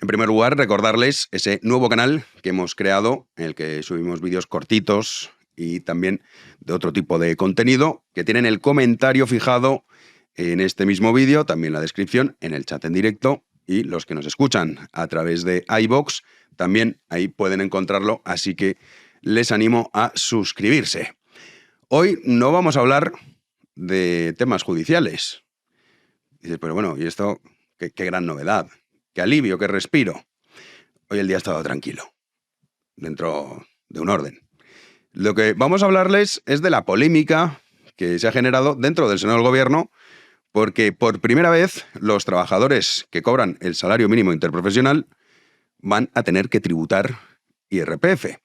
primer lugar, recordarles ese nuevo canal que hemos creado, en el que subimos vídeos cortitos y también de otro tipo de contenido, que tienen el comentario fijado en este mismo vídeo, también la descripción, en el chat en directo, y los que nos escuchan a través de iVoox, también ahí pueden encontrarlo, así que les animo a suscribirse. Hoy no vamos a hablar de temas judiciales. Dices, pero bueno, ¿y esto qué gran novedad? ¡Qué alivio, qué respiro! Hoy el día ha estado tranquilo, dentro de un orden. Lo que vamos a hablarles es de la polémica que se ha generado dentro del seno del gobierno, porque por primera vez los trabajadores que cobran el salario mínimo interprofesional van a tener que tributar IRPF.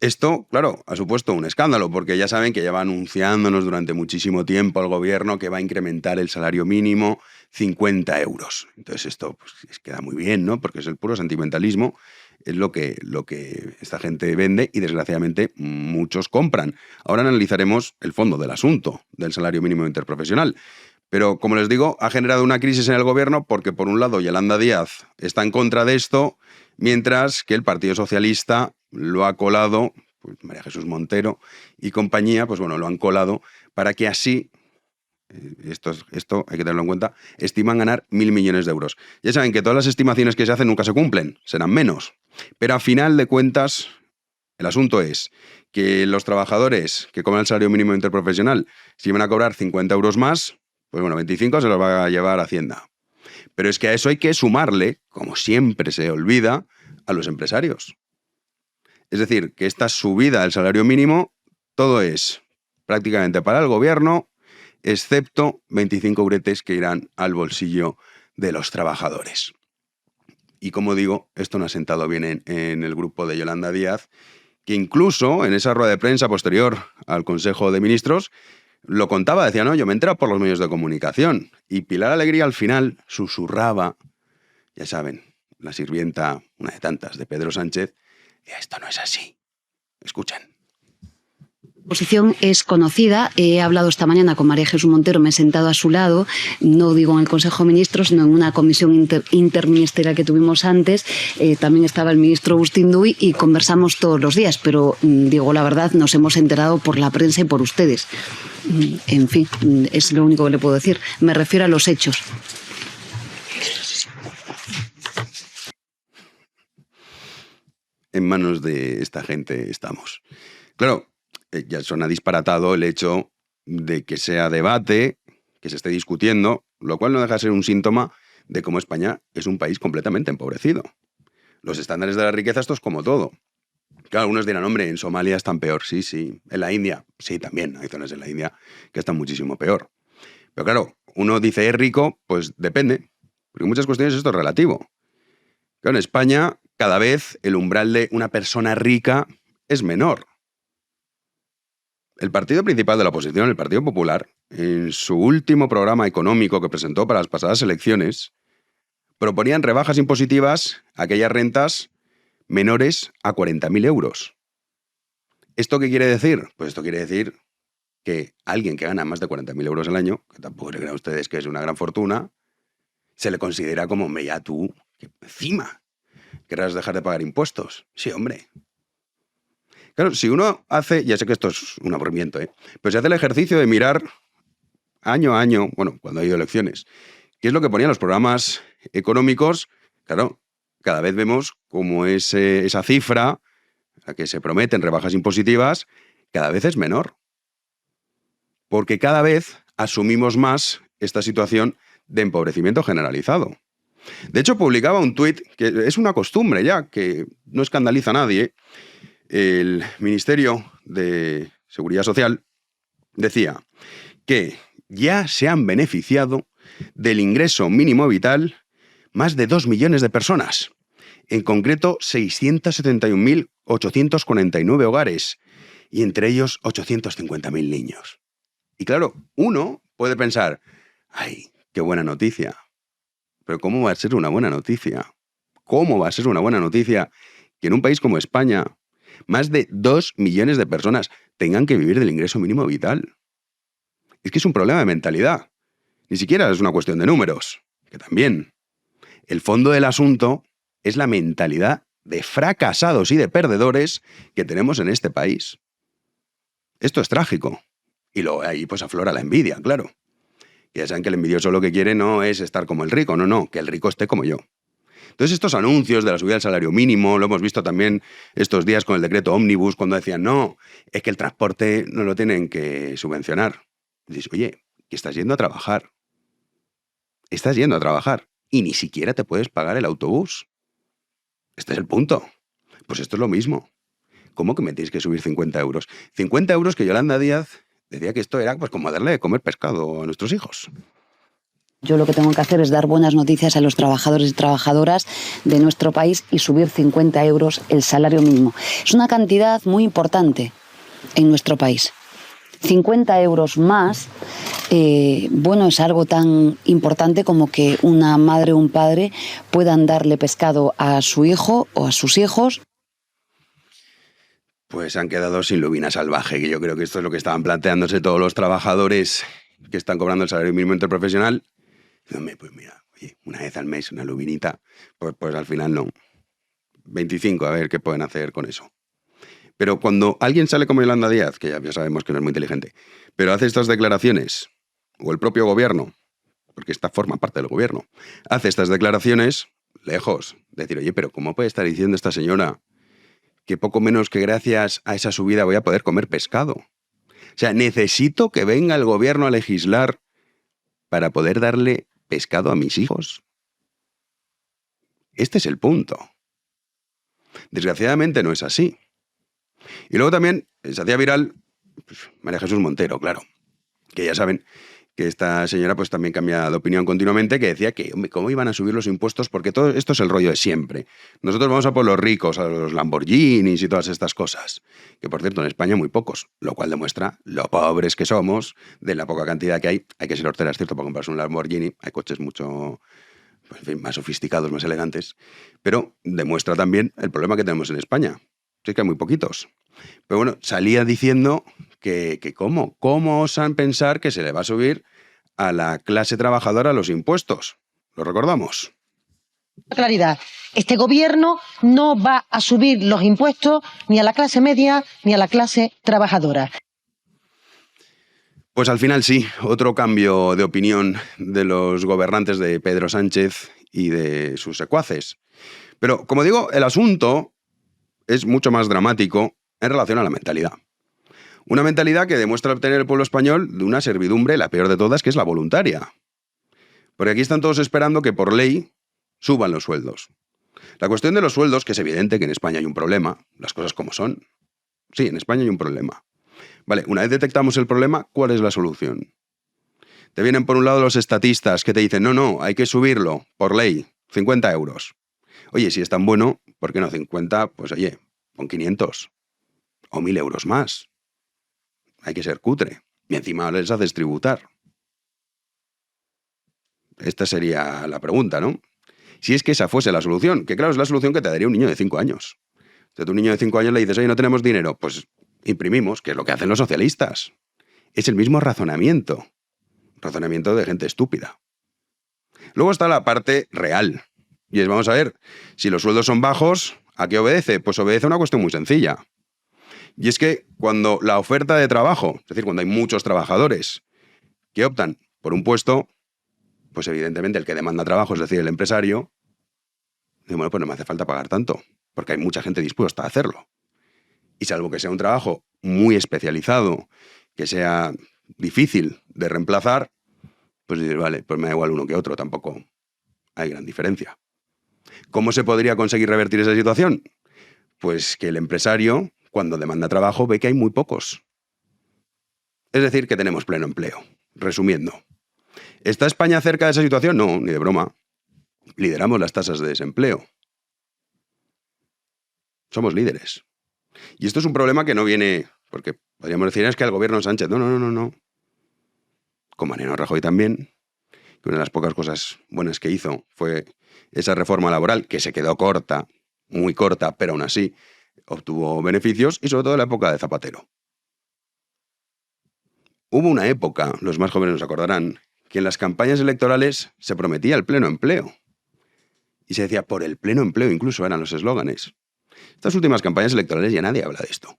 Esto, claro, ha supuesto un escándalo, porque ya saben que lleva anunciándonos durante muchísimo tiempo el gobierno que va a incrementar el salario mínimo 50 euros. Entonces esto pues, queda muy bien, ¿no? Porque es el puro sentimentalismo, es lo que esta gente vende y desgraciadamente muchos compran. Ahora analizaremos el fondo del asunto del salario mínimo interprofesional. Pero, como les digo, ha generado una crisis en el gobierno porque, por un lado, Yolanda Díaz está en contra de esto, mientras que el Partido Socialista lo ha colado, pues María Jesús Montero y compañía, pues bueno, lo han colado para que así, esto hay que tenerlo en cuenta, estiman ganar 1.000 millones de euros. Ya saben que todas las estimaciones que se hacen nunca se cumplen, serán menos. Pero a final de cuentas, el asunto es que los trabajadores que cobran el salario mínimo interprofesional, si van a cobrar 50 euros más, pues bueno, 25 se los va a llevar Hacienda. Pero es que a eso hay que sumarle, como siempre se olvida, a los empresarios. Es decir, que esta subida del salario mínimo, todo es prácticamente para el gobierno, excepto 25 euretes que irán al bolsillo de los trabajadores. Y como digo, esto no ha sentado bien en el grupo de Yolanda Díaz, que incluso en esa rueda de prensa posterior al Consejo de Ministros, lo contaba, decía, no, yo me he enterado por los medios de comunicación. Y Pilar Alegría al final susurraba, ya saben, la sirvienta, una de tantas, de Pedro Sánchez, y esto no es así. Escuchen. La posición es conocida. He hablado esta mañana con María Jesús Montero, me he sentado a su lado, no digo en el Consejo de Ministros, sino en una comisión interministerial que tuvimos antes. También estaba el ministro Agustín Duy y conversamos todos los días, pero digo la verdad, nos hemos enterado por la prensa y por ustedes. En fin, es lo único que le puedo decir. Me refiero a los hechos. En manos de esta gente estamos. Claro, ya suena disparatado el hecho de que sea debate, que se esté discutiendo, lo cual no deja de ser un síntoma de cómo España es un país completamente empobrecido. Los estándares de la riqueza, esto es como todo. Claro, algunos dirán, hombre, en Somalia están peor. Sí, sí. En la India, sí, también. Hay zonas en la India que están muchísimo peor. Pero claro, uno dice, ¿es rico? Pues depende. Porque en muchas cuestiones esto es relativo. Claro, en España, cada vez el umbral de una persona rica es menor. El partido principal de la oposición, el Partido Popular, en su último programa económico que presentó para las pasadas elecciones, proponían rebajas impositivas a aquellas rentas menores a 40.000 euros. ¿Esto qué quiere decir? Pues esto quiere decir que alguien que gana más de 40.000 euros al año, que tampoco le crean ustedes que es una gran fortuna, se le considera como, hombre, ya tú, que encima querrás dejar de pagar impuestos. Sí, hombre. Claro, si uno hace, ya sé que esto es un aburrimiento, pero si hace el ejercicio de mirar año a año, bueno, cuando ha habido elecciones, qué es lo que ponían los programas económicos, claro, cada vez vemos como esa cifra, la que se prometen rebajas impositivas, cada vez es menor. Porque cada vez asumimos más esta situación de empobrecimiento generalizado. De hecho, publicaba un tuit, que es una costumbre ya, que no escandaliza a nadie. El Ministerio de Seguridad Social decía que ya se han beneficiado del ingreso mínimo vital más de 2 millones de personas, en concreto 671.849 hogares, y entre ellos 850.000 niños. Y claro, uno puede pensar, ¡ay, qué buena noticia! Pero ¿cómo va a ser una buena noticia? ¿Cómo va a ser una buena noticia que en un país como España más de 2 millones de personas tengan que vivir del ingreso mínimo vital? Es que es un problema de mentalidad. Ni siquiera es una cuestión de números, que también. El fondo del asunto es la mentalidad de fracasados y de perdedores que tenemos en este país. Esto es trágico. Y luego ahí pues aflora la envidia, claro. Ya saben que el envidioso lo que quiere no es estar como el rico, no, que el rico esté como yo. Entonces estos anuncios de la subida del salario mínimo, lo hemos visto también estos días con el decreto Ómnibus, cuando decían, no, es que el transporte no lo tienen que subvencionar. Y dices, oye, que estás yendo a trabajar. Estás yendo a trabajar y ni siquiera te puedes pagar el autobús. Este es el punto. Pues esto es lo mismo. ¿Cómo que me tienes que subir 50 euros? 50 euros que Yolanda Díaz decía que esto era pues como darle de comer pescado a nuestros hijos. Yo lo que tengo que hacer es dar buenas noticias a los trabajadores y trabajadoras de nuestro país y subir 50 euros el salario mínimo. Es una cantidad muy importante en nuestro país. 50 euros más, es algo tan importante como que una madre o un padre puedan darle pescado a su hijo o a sus hijos. Pues han quedado sin lubina salvaje, que yo creo que esto es lo que estaban planteándose todos los trabajadores que están cobrando el salario mínimo interprofesional. Hombre, pues mira, oye, una vez al mes, una lubinita, pues al final no. 25, a ver qué pueden hacer con eso. Pero cuando alguien sale como Yolanda Díaz, que ya sabemos que no es muy inteligente, pero hace estas declaraciones, o el propio gobierno, porque esta forma parte del gobierno, hace estas declaraciones, lejos, de decir, oye, pero ¿cómo puede estar diciendo esta señora que poco menos que gracias a esa subida voy a poder comer pescado? O sea, necesito que venga el gobierno a legislar para poder darle pescado a mis hijos. Este es el punto. Desgraciadamente no es así. Y luego también se hacía viral María Jesús Montero, claro, que ya saben que esta señora pues también cambia de opinión continuamente, que decía que, hombre, ¿cómo iban a subir los impuestos? Porque todo esto es el rollo de siempre. Nosotros vamos a por los ricos, a los Lamborghinis y todas estas cosas. Que, por cierto, en España muy pocos, lo cual demuestra lo pobres que somos, de la poca cantidad que hay. Hay que ser hortera, es cierto, para comprarse un Lamborghini. Hay coches mucho, pues, en fin, más sofisticados, más elegantes. Pero demuestra también el problema que tenemos en España. Sí que hay muy poquitos. Pero bueno, salía diciendo que ¿cómo osan pensar que se le va a subir a la clase trabajadora los impuestos? ¿Lo recordamos? Claridad, este gobierno no va a subir los impuestos ni a la clase media ni a la clase trabajadora. Pues al final sí, otro cambio de opinión de los gobernantes de Pedro Sánchez y de sus secuaces. Pero, como digo, el asunto es mucho más dramático en relación a la mentalidad. Una mentalidad que demuestra obtener el pueblo español de una servidumbre, la peor de todas, que es la voluntaria. Porque aquí están todos esperando que por ley suban los sueldos. La cuestión de los sueldos, que es evidente que en España hay un problema, las cosas como son. Sí, en España hay un problema. Vale, una vez detectamos el problema, ¿cuál es la solución? Te vienen por un lado los estatistas que te dicen, no, hay que subirlo por ley, 50 euros. Oye, si es tan bueno, ¿por qué no 50? Pues oye, pon 500 o 1.000 euros más. Hay que ser cutre. Y encima les haces tributar. Esta sería la pregunta, ¿no? Si es que esa fuese la solución, que claro, es la solución que te daría un niño de 5 años. Si a tu niño de 5 años le dices, oye, no tenemos dinero, pues imprimimos, que es lo que hacen los socialistas. Es el mismo razonamiento de gente estúpida. Luego está la parte real. Y es, vamos a ver, si los sueldos son bajos, ¿a qué obedece? Pues obedece a una cuestión muy sencilla. Y es que cuando la oferta de trabajo, es decir, cuando hay muchos trabajadores que optan por un puesto, pues evidentemente el que demanda trabajo, es decir, el empresario, dice, bueno, pues no me hace falta pagar tanto, porque hay mucha gente dispuesta a hacerlo. Y salvo que sea un trabajo muy especializado, que sea difícil de reemplazar, pues dices, vale, pues me da igual uno que otro, tampoco hay gran diferencia. ¿Cómo se podría conseguir revertir esa situación? Pues que el empresario, cuando demanda trabajo, ve que hay muy pocos. Es decir, que tenemos pleno empleo. Resumiendo, ¿está España cerca de esa situación? No, ni de broma. Lideramos las tasas de desempleo. Somos líderes. Y esto es un problema que no viene, porque podríamos decir, es que el gobierno Sánchez, no. Con Mariano Rajoy también, que una de las pocas cosas buenas que hizo fue esa reforma laboral, que se quedó corta, muy corta, pero aún así obtuvo beneficios, y sobre todo en la época de Zapatero. Hubo una época, los más jóvenes nos acordarán, que en las campañas electorales se prometía el pleno empleo. Y se decía, por el pleno empleo, incluso eran los eslóganes. Estas últimas campañas electorales ya nadie habla de esto,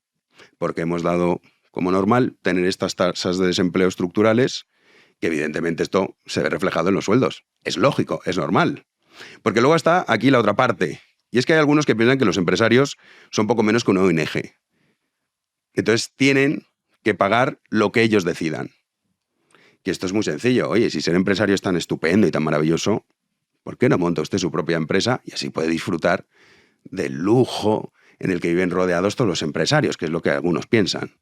porque hemos dado como normal tener estas tasas de desempleo estructurales, que evidentemente esto se ve reflejado en los sueldos. Es lógico, es normal. Porque luego está aquí la otra parte, y es que hay algunos que piensan que los empresarios son poco menos que una ONG. Entonces tienen que pagar lo que ellos decidan. Que esto es muy sencillo. Oye, si ser empresario es tan estupendo y tan maravilloso, ¿por qué no monta usted su propia empresa y así puede disfrutar del lujo en el que viven rodeados todos los empresarios, que es lo que algunos piensan?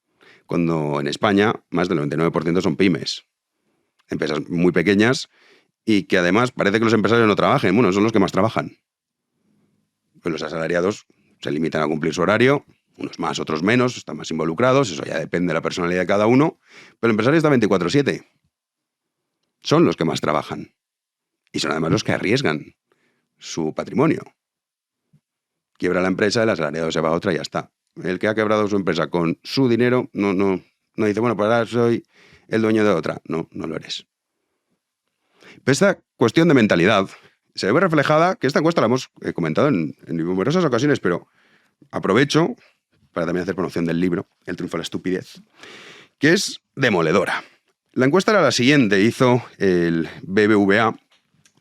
Cuando en España más del 99% son pymes, empresas muy pequeñas y que además parece que los empresarios no trabajen. Bueno, son los que más trabajan. Pues los asalariados se limitan a cumplir su horario, unos más, otros menos, están más involucrados, eso ya depende de la personalidad de cada uno, pero el empresario está 24/7. Son los que más trabajan. Y son además los que arriesgan su patrimonio. Quiebra la empresa, el asalariado se va a otra y ya está. El que ha quebrado su empresa con su dinero no dice, bueno, pues ahora soy el dueño de otra. No lo eres. Pero esta cuestión de mentalidad se ve reflejada, que esta encuesta la hemos comentado en numerosas ocasiones, pero aprovecho para también hacer promoción del libro, El triunfo de la estupidez, que es demoledora. La encuesta era la siguiente, hizo el BBVA.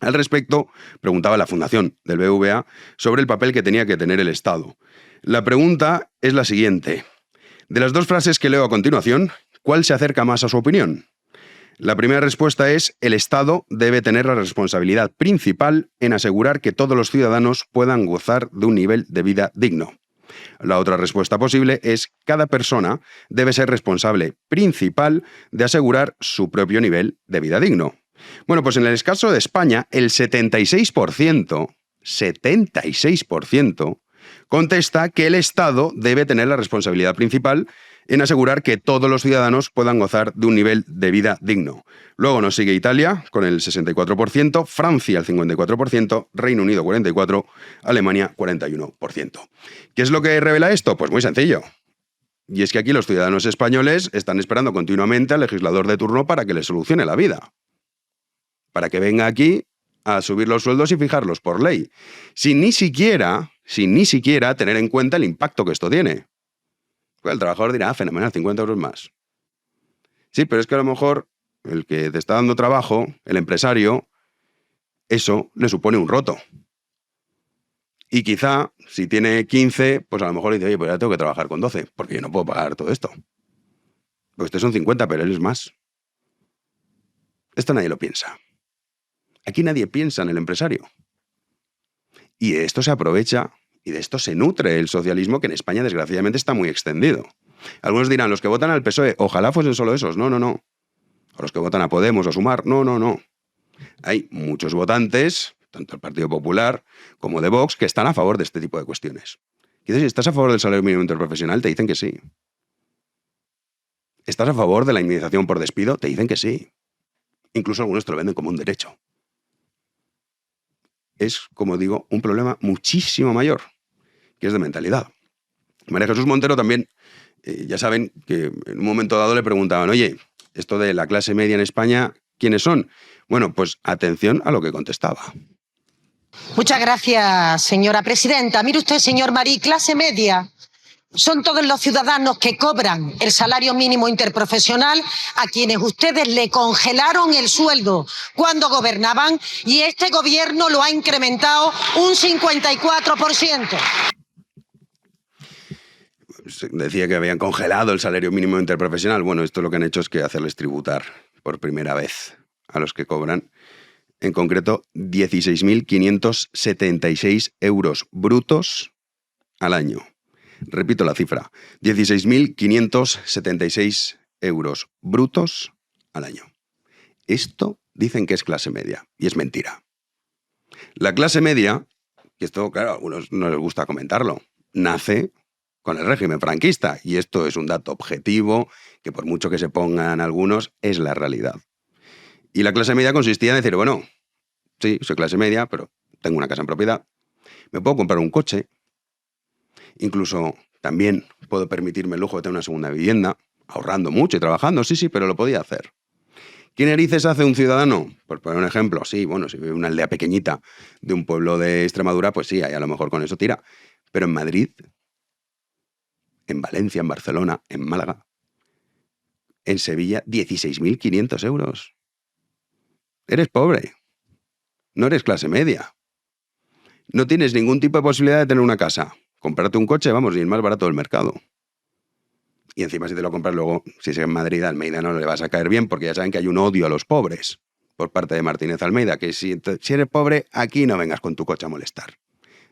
Al respecto, preguntaba la fundación del BBVA sobre el papel que tenía que tener el Estado. La pregunta es la siguiente. De las dos frases que leo a continuación, ¿cuál se acerca más a su opinión? La primera respuesta es: el Estado debe tener la responsabilidad principal en asegurar que todos los ciudadanos puedan gozar de un nivel de vida digno. La otra respuesta posible es: cada persona debe ser responsable principal de asegurar su propio nivel de vida digno. Bueno, pues en el caso de España, el 76% contesta que el Estado debe tener la responsabilidad principal en asegurar que todos los ciudadanos puedan gozar de un nivel de vida digno. Luego nos sigue Italia con el 64%, Francia el 54%, Reino Unido 44%, Alemania 41%. ¿Qué es lo que revela esto? Pues muy sencillo. Y es que aquí los ciudadanos españoles están esperando continuamente al legislador de turno para que les solucione la vida. Para que venga aquí a subir los sueldos y fijarlos por ley, sin ni siquiera tener en cuenta el impacto que esto tiene. Pues el trabajador dirá, fenomenal, 50 euros más. Sí, pero es que a lo mejor el que te está dando trabajo, el empresario, eso le supone un roto. Y quizá, si tiene 15, pues a lo mejor le dice, oye, pues ya tengo que trabajar con 12, porque yo no puedo pagar todo esto. Pues estos son 50, pero él es más. Esto nadie lo piensa. Aquí nadie piensa en el empresario. Y de esto se aprovecha y de esto se nutre el socialismo, que en España desgraciadamente está muy extendido. Algunos dirán, los que votan al PSOE, ojalá fuesen solo esos. No. O los que votan a Podemos o a Sumar. No. Hay muchos votantes, tanto del Partido Popular como de Vox, que están a favor de este tipo de cuestiones. Quizás si estás a favor del salario mínimo interprofesional, te dicen que sí. ¿Estás a favor de la indemnización por despido? Te dicen que sí. Incluso algunos te lo venden como un derecho. Es, como digo, un problema muchísimo mayor, que es de mentalidad. María Jesús Montero también, ya saben que en un momento dado le preguntaban, oye, esto de la clase media en España, ¿quiénes son? Bueno, pues atención a lo que contestaba. Muchas gracias, señora presidenta. Mire usted, señor Marí, clase media son todos los ciudadanos que cobran el salario mínimo interprofesional, a quienes ustedes le congelaron el sueldo cuando gobernaban, y este gobierno lo ha incrementado un 54%. Decía que habían congelado el salario mínimo interprofesional. Bueno, esto lo que han hecho es que hacerles tributar por primera vez a los que cobran, en concreto, 16.576 euros brutos al año. Repito la cifra, 16.576 euros brutos al año. Esto dicen que es clase media, y es mentira. La clase media, y esto, claro, a algunos no les gusta comentarlo, nace con el régimen franquista, y esto es un dato objetivo que, por mucho que se pongan algunos, es la realidad. Y la clase media consistía en decir, bueno, sí, soy clase media, pero tengo una casa en propiedad, me puedo comprar un coche, incluso también puedo permitirme el lujo de tener una segunda vivienda, ahorrando mucho y trabajando, sí, pero lo podía hacer. ¿Qué narices hace un ciudadano? Por poner un ejemplo, sí, bueno, si vive en una aldea pequeñita de un pueblo de Extremadura, pues sí, ahí a lo mejor con eso tira. Pero en Madrid, en Valencia, en Barcelona, en Málaga, en Sevilla, 16.500 euros. Eres pobre. No eres clase media. No tienes ningún tipo de posibilidad de tener una casa. Comprarte un coche, vamos, y el más barato del mercado. Y encima si te lo compras luego, si es en Madrid, a Almeida no le vas a caer bien porque ya saben que hay un odio a los pobres por parte de Martínez Almeida, que si eres pobre, aquí no vengas con tu coche a molestar.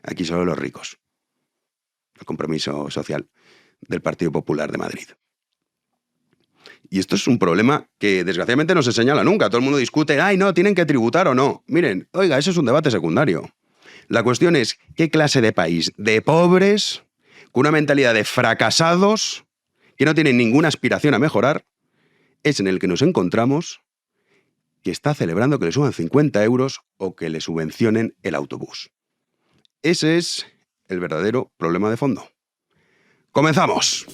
Aquí solo los ricos. El compromiso social del Partido Popular de Madrid. Y esto es un problema que desgraciadamente no se señala nunca. Todo el mundo discute, ay, no, tienen que tributar o no. Miren, oiga, eso es un debate secundario. La cuestión es, ¿qué clase de país de pobres, con una mentalidad de fracasados, que no tienen ninguna aspiración a mejorar, es en el que nos encontramos que está celebrando que le suban 50 euros o que le subvencionen el autobús? Ese es el verdadero problema de fondo. ¡Comenzamos!